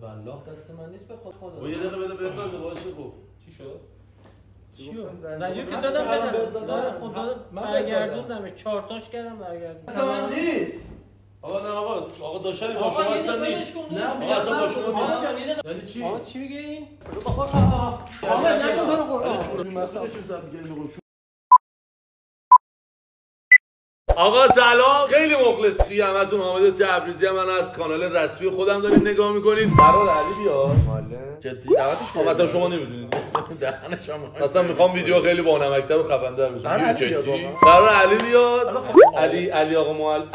والله دست من نیست به خدا. و یه دقیقه بده بندازه باشه خب. چی شد؟ چیو؟ زنجیر که دادم داره خدا برگردوندمش 4 تاش کردم برگردوندم. دست من نیست. آقا نه آقا داشتنی با شما اصلا نیست. نه آقا اصلا با شما نیست. یعنی چی؟ آقا چی میگه این؟ آقا نگو برو قرآن. آقا سلام، خیلی مخلصی همتون. حامد تبریزی هم، من از کانال رسمی خودم دارین نگاه میکنین. قرار علی بیاد جدی دعوتش کنم، اصلا شما نمیدونید. دهنش هم اصلا میخوام ویدیو خیلی بانمک‌تر و خفن‌تر بشه. جدی قرار علی بیاد. علی آقا معلم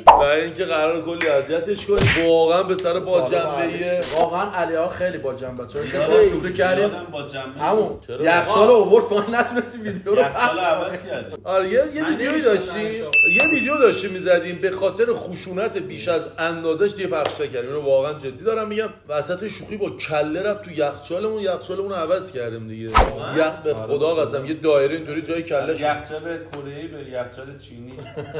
و اینکه قرار کلی اذیتش کنیم. واقعا به سر با جنبه‌ایه. واقعا علی ها خیلی با جنبه. چرا شوخی کردیم با جنبه همون یخچال آورد پایین نتونستی ویدیو رو یخچال عوض کردیم. آره یه ویدیویی داشتیم، یه ویدیو داشتیم می‌زدیم به خاطر خشونت بیش از اندازش دیگه پخش کردیم. اینو واقعا جدی دارم میگم. وسط شوخی با کله رفت تو یخچالمون رو عوض کردیم دیگه. به خدا قسم یه دایره اینطوری جای کله یخچال کره‌ای به یخچال چینی.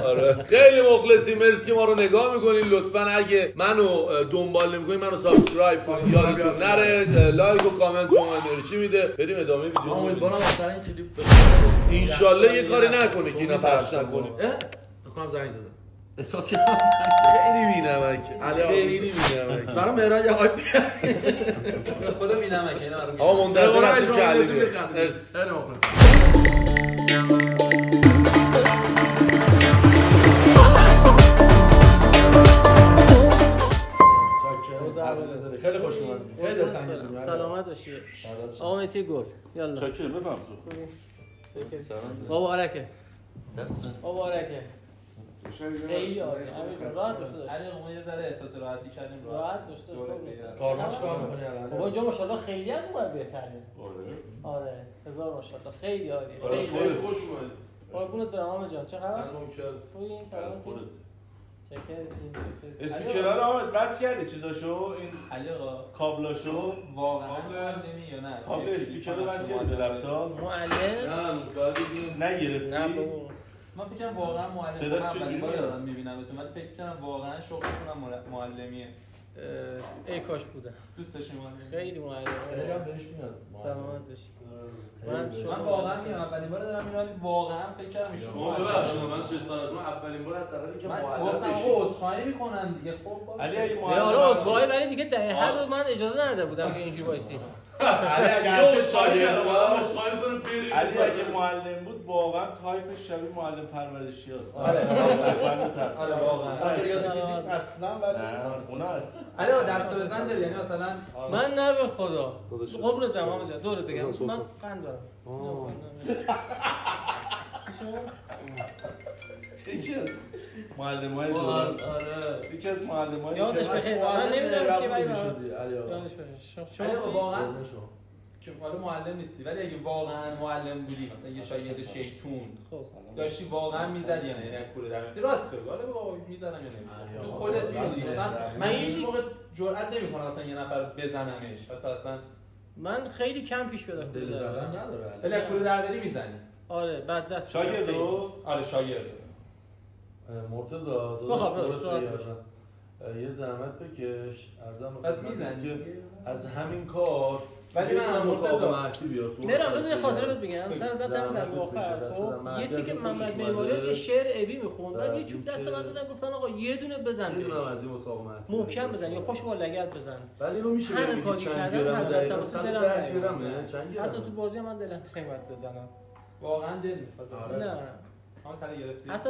آره خیلی مخلصیم. مرسی که ما رو نگاه میکنین. لطفاً اگه منو دنبال نمیکنین منو سابسکرایب کنین. یادتون نره لایک و کامنت به ما انرژی میده. بریم ادامه ویدیو. امیدوارم مثلا این کلیپ ان شاءالله یه کاری نکنه که اینو پخش نکنیم. بکنم زنگ زدم احساس خیلی بی‌نمکه. خیلی بی‌نمکه. برای مهران یه هایپ به خدا بی‌نمکه اینا رو. آقا منتظر هستیم که علی بیاد. مرسی. خیلی مخلصم. خیلی خوش اومدید. خیلی دلتنگیدیم. سلامت باشی. آقا مهدی گل. یالا. چاکر بفهم تو. مبارکه. دست مبارکه. خیلی عالی. راحت باش داشت. علی ما یه ذره احساس راحتی کردیم. راحت باش داشت. کارما چیکار می‌کنی الان؟ بابا اینجا ماشاءالله خیلی از اون بهتره. آره. هزار ماشاءالله خیلی عالی. خیلی خوش اومدید. قربونت برم عامه جان. چه خبر؟ ممکن. خوبی؟ سلامتی؟ چکرتیم. اسپیکرها رو آمد بس کردی چیزاشو این علی آقا کابلاشو واقعا معلمی یا نه؟ کابل اسپیکر رو بس کردی به لپتاپ معلم؟ نگرفتی؟ نه بابا. من فکر کنم واقعا معلم. صداش چجوری میاد؟ دارم میبینمتون ولی فکر کنم واقعا شغلتون معلمیه. ای کاش بودم. دوست داشتیم معلم. خیلی معلم. خیلی هم بهش میاد. سلامت باشی. من واقعا میام اولین بار دارم اینو واقعا فکر کردم شما ببخشید من 6 سال قبل اولین بار حداقل که من معلم گفتم آقا عذرخواهی میکنم دیگه. خب علی اگه حالا عذرخواهی ولی دیگه در حد من اجازه نداده بودم که اینجوری وایسیم. علی اگر تو شاگرد ما مصاحبه کنیم بریم. علی اگه معلم بود واقعا تایپش شبیه معلم پرورشی هست. آره واقعا. فیزیک اصلا ولی اونا هست. علی دست بزن داری یعنی مثلا من نه به خدا. قربونت برم عامه جان دورت بگم من قند دارم. یکی از معلمای جوان. آره یکی از معلمای یادش بخیر. من نمیدونم کی وای علی آقا. یادش بخیر. شما واقعا که حالا معلم نیستی ولی اگه واقعا معلم بودی مثلا یه شاگرد شیطون خب داشتی واقعا میزدی یا نه یعنی کوره در می‌رفتی راست بگو حالا بگو میزدم یا نه تو خودت میدونی مثلا من هیچ موقع جرئت نمی‌کنم مثلا یه نفر بزنمش حتی اصلا من خیلی کم پیش پیدا دل زدن نداره ولی کوره در بری میزنی آره بعد دست شاگرد رو آره شاگرد مرتضی یه زحمت بکش ارزم بس میزنی که از همین کار ولی من مسابقه محکی بیاد. برام بذار خاطره بهت بگم سر زدم زمین آخر خب یه تیکه محمد بیماری یه شعر ابی میخوند بعد یه چوب دست من دادن گفتن آقا یه دونه بزن میدونم از این مسابقه محکی محکم بزن یا پاشو با لگد بزن بعد اینو میشه هر کاری کردم حضرت عباس دلم چنگی حتی تو بازی من دلم قیمت بزنم واقعا دل میخواد نه هم تله گرفتی حتی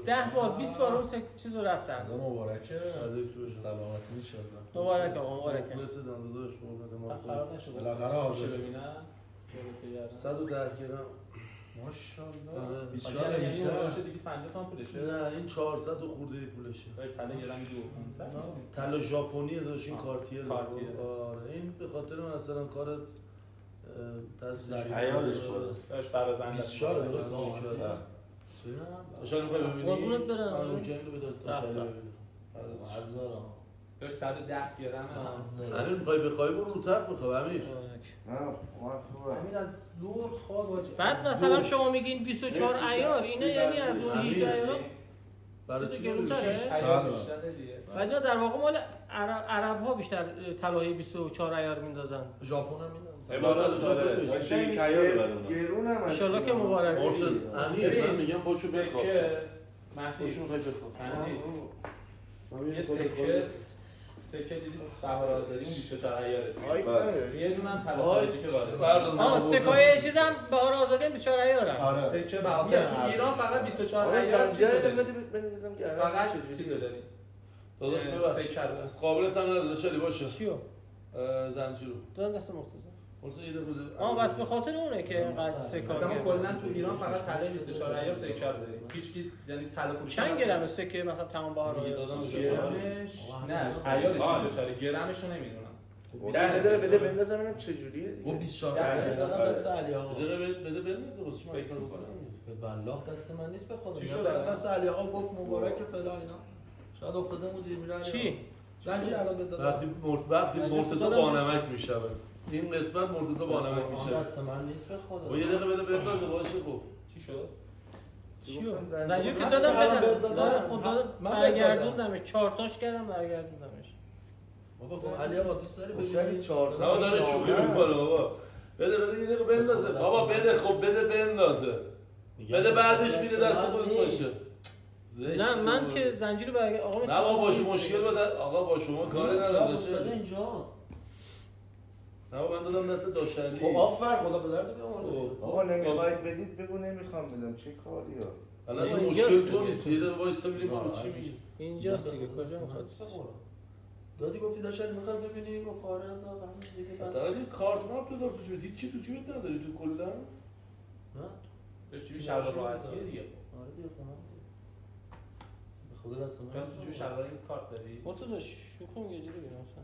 10 بار 20 بار اون چیزو رفتن مبارکه سلامتی ان شاء الله مبارک آقا مبارک پلیس دنداداش قربونت ما خراب نشه بالاخره حاضر ببینم 110 گرم ماشاءالله 24 یعنی 250 تومن پولشه نه این 400 و خورده پولشه تله گرم 2500 طلا ژاپنی داشت این کارتیه آره این به خاطر مثلا کار دست عیالش داشت برازنده 24 درست شاید می‌خوای ببینی قربونت برم آره که اینو بده تا شاید ببینی هزارا داشت 110 گرم امیر می‌خوای بخوای برو رو تپ بخواب امیر نه ما خوبه امیر از دور خواب بعد مثلا شما میگین 24 عیار اینا یعنی از اون 18 عیار برای چی گرون‌تره؟ بعد در واقع مال عرب‌ها بیشتر طلای 24 عیار میندازن. ژاپن هم میدن. امارات داره. گرون هم ان شاءالله که مبارک باشه. امیر من میگم پاشو بخواب. مهدی پاشو بخواب. یه سکه دیدید بهار آزادی اون 24 عیاره. یه دونه هم طلا خارجی که وارد. سکای چیزام بهار آزادی 24 عیاره. آره. سکه بهار تو ایران فقط 24 عیار فقط چیز داریم. داداش ببخشید. قابلیت هم نداره شلی باشه. چیو؟ زنجیرو. دادم دست مرتضی. مرتضی یه بده. بس به خاطر اونه که اینقدر سکه. مثلا ما کلا تو ایران فقط طلا 24 عیار سکه داریم. هیچکی یعنی طلا فروش. چند گرم سکه مثلا تمام بهار دادم گرمش نه عیارش 24 گرمش رو نمیدونم. بده بندازم ببینم چه جوریه دیگه. گفت 24 عیار دادم دست علی آقا. بده بنویسه واسه شما فکر می‌کنم. به والله دست من نیست به خدا. چی شد؟ دست علی آقا گفت مبارک فلا اینا. شاید افتاده موزی میره. چی؟ زنجیر الان بده. وقتی مرتضی بانمک میشه. این قسمت مرتضی بانمک میشه. دست من نیست به خدا. و یه دقیقه بده بندازه باشه خب. چی شد؟ چیو؟ زنجیر که دادم برگردوندمش 4 تاش کردم برگردوندمش. بابا علی آقا دوست داری بگی 4 تا. بابا داره شوخی میکنه بابا. بده یه دقیقه بندازه. بابا بده خب بده بندازه. بده بعدش میده دست خود باشه. نه من که زنجیر برگرد آقا نه بابا باشه مشکل بده آقا با شما کاری نداره بده اینجا. نه من دادم دست داشتنی. خب آفر خدا به درد بیاره. آقا نمیخواید بدید بگو نمیخوام بدم چه کاریه. الان اصلا مشکل تو نیست. یه دقیقه وایسا ببینیم چی میگی. اینجاست دیگه کجا میخواد دادی گفتی داشتن میخوام ببینی گفت آره دادم دیگه حداقل یه کارت مارک بذار تو جیبت. هیچ چی تو جیبت نداری تو کلا؟ نه داشتی شلوار راحتیه دیگه. آره دیگه خونم به خدا دست من تو جیب شلوار این کارت داری؟ مرتضی شوخی میگه جوری بگم اصلا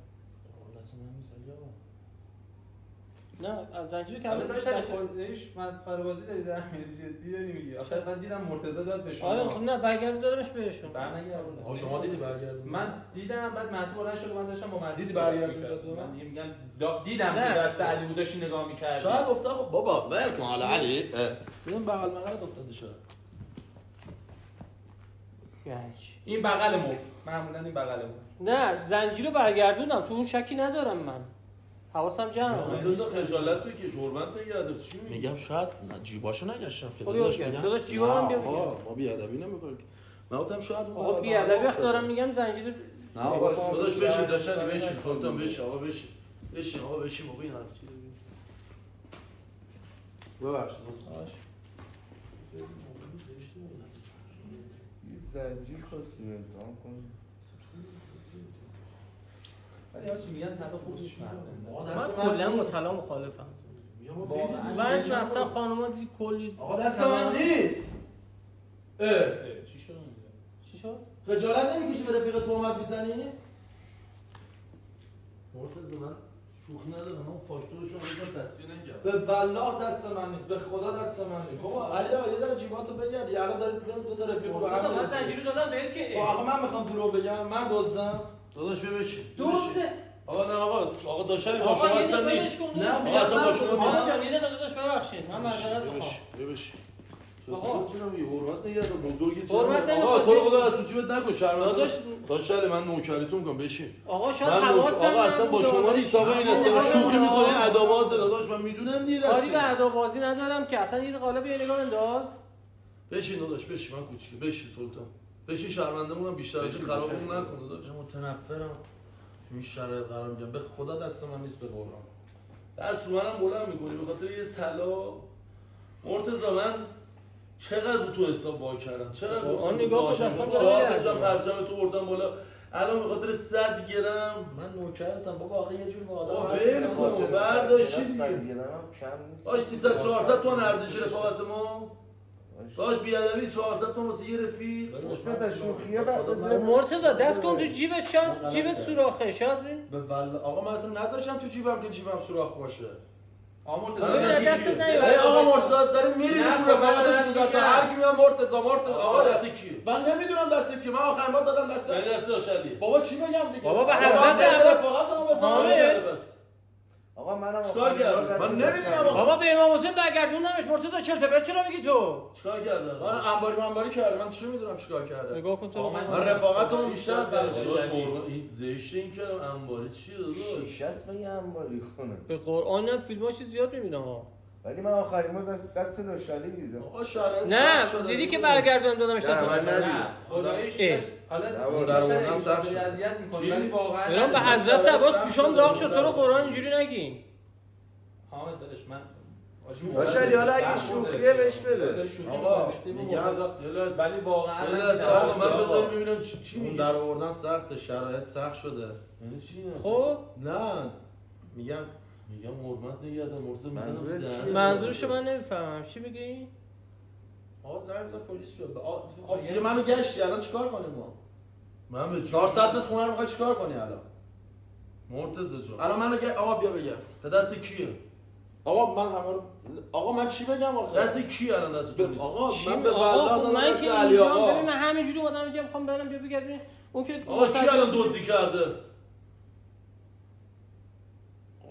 دست من نیست آقا. نه از زنجیر که الان داشتن خودش مسخره بازی داری در میاری جدی داری میگی. آخه من دیدم مرتضی داد به شما. آره خب نه برگردون دادمش بهشون. برنگردون. آقا شما دیدی برگردون. من دیدم بعد مهدی بلند شد من داشتم با مهدی دیدی برگردون داد من دیگه میگم دیدم که دست علی بودش نگاه می‌کرد. شاید گفته خب بابا ول کن حالا علی. ببین بغل مغل افتاده شد. این بغل مو معمولا این بغل مو. نه زنجیرو برگردوندم تو اون شکی ندارم من. حواسم جمعه. روزا خجالت بگیر حرمت نگرد چی میگی؟ میگم شاید جیباشو نگشتم که داداش میگم داداش جیبا من بیام ما بی ادبی نمیکنیم. من گفتم شاید آقا بی ادبی وقت دارم میگم زنجیر نه آقا داداش بشین داشتن بشین سلطان بشین آقا بشین بشین آقا بشین بابا این حرف چی دیگه ببخشید این زنجیر خواستیم امتحان کنیم. ولی هاچی میگن طلا خوب نیست من کلا با طلا مخالفم. بعضی مثلا خانوما دیدی کلی آقا دست من نیست. چی شد؟ چی شد؟ خجالت نمیکشی به رفیق تهمت میزنی؟ مرتضی من شوخی ندارم من فاکتورشو هنوز تصفیه نکردم. به والله دست من نیست به خدا دست من نیست. بابا علی آقا یه دقیقه جیباتو بگرد. الان دارید دو تا رفیق با هم من زنجیرو دادم بهت که آقا من میخوام دروغ بگم من دزدم. داداش بشین دوسته آقا نه آقا داشتن با شما اصلا نیست نه آقا اصلا با شما نیست آقا جان یه دقیقه داداش ببخشید من معذرت میخوام ببخشید آقا چرا میگی حرمت نگرد بزرگی حرمت آقا نمیخواد تو خدا از تو چیت نکن شرمنده داداش داشتن من نوکریتون میگم بشین آقا شاید حواسم آقا اصلا با شما نیست آقا این اصلا شوخی میکنه اداباز داداش من میدونم دیگه کاری به ادابازی ندارم که اصلا یه قالب یه نگاه انداز بشین داداش بشین من کوچیک بشین سلطان بشین شرمنده مونم بیشتر از این خرابمون نکن داداش متنفرم تو این شرایط قرار میگم به خدا دست من نیست به قرآن. دست رو منم بلند میکنی به خاطر یه طلا مرتضی من چقدر تو حساب با کردم چقدر آن نگاه کن اصلا 4 تا پرچم تو بردم بالا الان به خاطر 100 گرم من نوکرتم بابا آخه یه جور با آقا آدم ول کن برداشتی دیگه کم نیست. باش 300 400 تومن ارزش رفاقت ما باش بیادبی 400 تومن واسه یه رفیق بده شوخیه بعد مرتضی دست کن تو جیبت شاید جیبت سوراخه شاید به والله آقا من اصلا نذاشتم تو جیبم که جیبم سوراخ باشه. آقا مرتضی دستت نیاد آقا مرتضی داره میری تو رفاقتش میذاره هر کی میاد مرتضی آقا دست کی من نمیدونم دست کی من آخرین بار دادم دست دست داشلی بابا چی بگم دیگه بابا به حضرت عباس رفاقتمو بزن آقا منم چیکار کردم؟ من نمیدونم بابا به امام حسین برگردوندمش. مرتضی چرت و پرت چرا میگی تو؟ چیکار کردم؟ من انباری کرده. من چی میدونم چیکار کرده؟ نگاه کن تو. من رفاقتمون بیشتر از این زشت این که انباری چیه داداش؟ شیشه است من یه انباری کنم. به قرآن هم فیلماش زیاد میبینم ها. ولی من آخرین بار دست داشتالی دیدم. آقا شرایط نه دیدی که برگردوندم دادمش دست. نه خداییش حالا در آوردن سخت شد. اذیت می‌کنه ولی واقعا اینا به حضرت عباس گوشام داغ شد. تو رو قرآن اینجوری نگین. حامد داداش من باشه علی حالا اگه شوخیه بهش بده. آقا میگم ولی واقعا من بذار ببینم چی اون در آوردن سخته شرایط سخت شده یعنی چی خب نه میگم حرمت نگه دار مرتضی میزنم منظورشو من نمیفهمم چی میگی؟ آقا زنگ بزن پلیس بیاد دیگه منو گشتی الان چیکار کنیم ما من به 400 متر خونه رو میخوای چیکار کنی الان مرتضی جان الان منو آقا بیا بگم تا دست کیه آقا من همه رو آقا من چی بگم آخه دست کی الان دست پلیس آقا من به والله دادم من دست که علی آقا ببین من همینجوری اومدم اینجا میخوام برم بیا بگردین اون که آقا کی الان دزدی کرده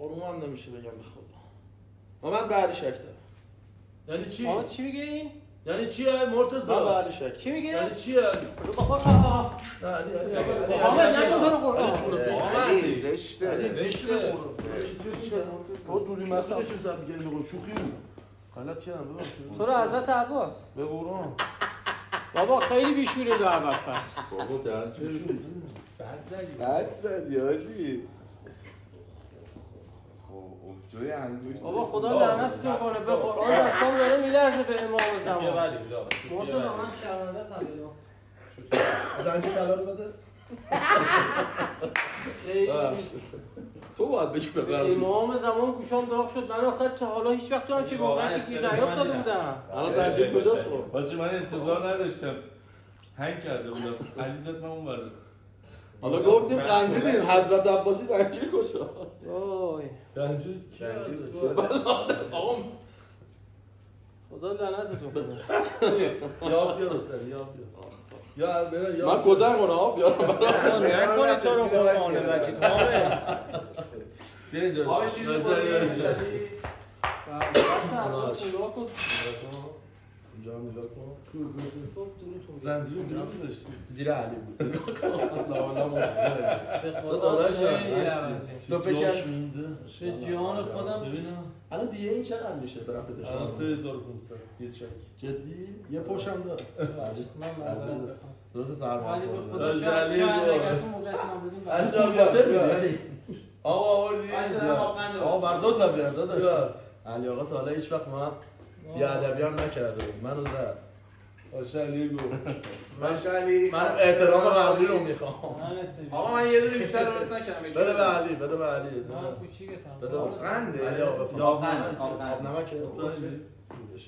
آرومم نمیشه بگم به خدا من به علی شک دارم یعنی چی آقا چی میگی یعنی چیه مرتضی من به علی شک چی میگی یعنی چیه آقا نگو تو قرآن علی زشته زشته تو دوری مسئولش حساب می‌کنی بگو شوخی غلط کردم تو رو حضرت عباس به قرآن بابا خیلی بیشوره دعوت پس بابا درس بد زدی حاجی خب جوی انگوش بابا خدا لعنتتون کنه به قرآن دستام داره میلرزه به امام زمان مرتضی من شرمنده تبلیغ زنجی طلا رو بده تو باید بگی ببرم امام زمان گوشام داغ شد من آخر تا حالا هیچ وقت هم چه واقعا چه گیر نیافتاده بودم الان زنجی پیداست خب باشه من انتظار نداشتم هنگ کرده بودم علی زد من اون برده حالا گفتیم قندیدیم حضرت عباسی زنجیر کجاست وای زنجیر کی آقا خدا لعنتتون کنه یا بیا رسل یا بیا یا من کدام کنم آب بیارم برام نکنی تو رو قرآن مجید حامد بیا اینجا آقا شیرین اینجا هم نگاه کن زنجیر رو داشتی زیر علی بود داداش تو فکر به جان خودم ببینم الان دیگه این چقدر میشه برام پزشک الان 3500 یه چک جدی یه پوشم داره من معذرت درست سرما ولی به خورده خدا شاید اگر تو موقعیت من بودیم انجام بده آقا آوردی آقا بر دو تا بیار داداش علی آقا تا حالا هیچ وقت ما بی‌ادبی هم نکرده بود منو زد ماشاءالله گو من احترام قبلی رو میخوام آقا من یه دونه بیشتر درست نکردم بده به علی بده به علی من کوچیکتم بده قنده علی آقا آب نمک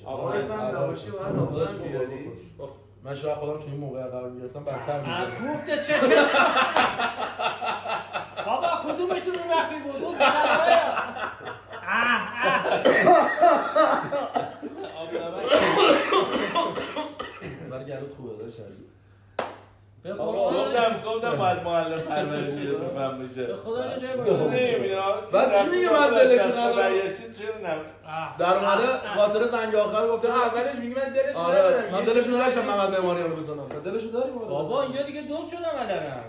آقا من نباشی باید آبزن بیاری من شاید خودم تو این موقع قرار میگرفتم بدتر می‌شد گفته چه کسی بابا کدومش تو رو رفی بود اون برای گلوت خوبه داره شدید به خدا گفتم باید معلم پرورشی رو بفهم بشه به خدا یه جای بسید نمی‌بینم بعد چی میگه من دلشون ندارم برگشتید چرا نه در اومده خاطر زنگ آخر گفته اولش میگه من دلش آره من دلشون نداشتم محمد معماریان رو بزنم دلشون داریم بابا اینجا دیگه دوست شدم علنم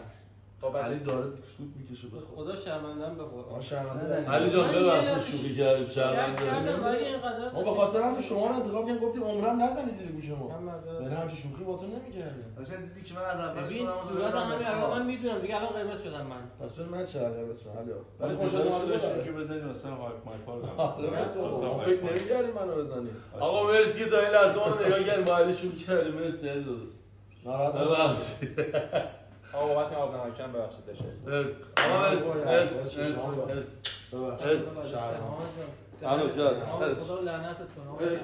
خب علی داره سود میکشه به خدا شرمندم به قرآن شرمنده علی جان ببخشید شوخی کردیم کردم ولی اینقدر ما به خاطر هم شما رو انتخاب کردیم گفتیم عمرن نزنی زیر گوش ما برای همچین شوخی با تو نمی‌کردیم باشه دیدی که من از اول ببین صورت همین الان من میدونم دیگه الان قرمز شدم من پس ببین من چه قرمز شدم علی ولی خوشحال داشتیم که بزنیم مثلا هاک مایپار ما فکر نمی‌کردیم منو بزنی آقا مرسی که تا این لحظه ما نگاه کردیم با علی شوخی کردیم مرسی علی دوست ببخشید آقا بابت آب نمکم ببخشید داشته مرسی آقا مرسی خدا لعنتت کنه